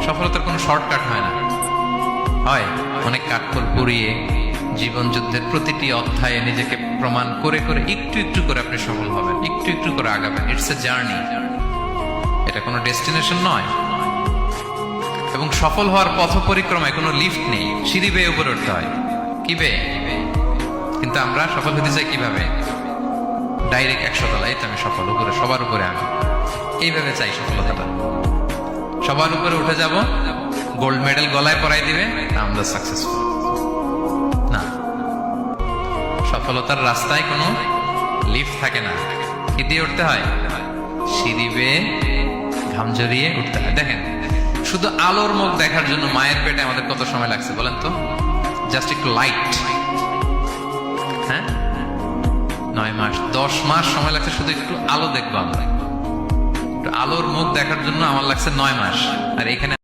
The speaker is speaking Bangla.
সফলতার কোনো শর্টকাট হয় না, হয় অনেক কাঠখড় পুড়িয়ে জীবন যুদ্ধের প্রতিটি অধ্যায়ে নিজেকে প্রমাণ করে করে একটু একটু করে আপনি সফল হবেন, একটু একটু করে আগাবেন। ইটস এ জার্নি, এটা কোনো ডেস্টিনেশন নয়। এবং সফল হওয়ার পথ পরিক্রমায় কোনো লিফট নেই, সিঁড়ি বেয়ে উপরে উঠতে হয়। কি বেয়ে? কিন্তু আমরা সফল হতে চাই কিভাবে? ডাইরেক্ট 100 তলায় তো আমি সফল, উপরে সবার উপরে আমি, এইভাবে চাই সফলতাটা। সবার উপরে উঠে যাব, গোল্ড মেডেল গলায় পরাই দিবে, আমরা সাকসেসফুল না। সফলতার রাস্তায় কোনো লিফট থাকে না, কি দিয়ে উঠতে হয়? সিঁড়ি বেয়ে ঘাম জড়িয়ে উঠতে হয়। দেখেন, শুধু আলোর মুখ দেখার জন্য মায়ের পেটে আমাদের কত সময় লাগছে বলেন তো? জাস্ট একটু লাইট, হ্যাঁ, 9 মাস 10 মাস সময় লাগছে শুধু একটু আলো দেখবো আমরা। একটু আলোর মুখ দেখার জন্য আমার লাগছে 9 মাস। আর এখানে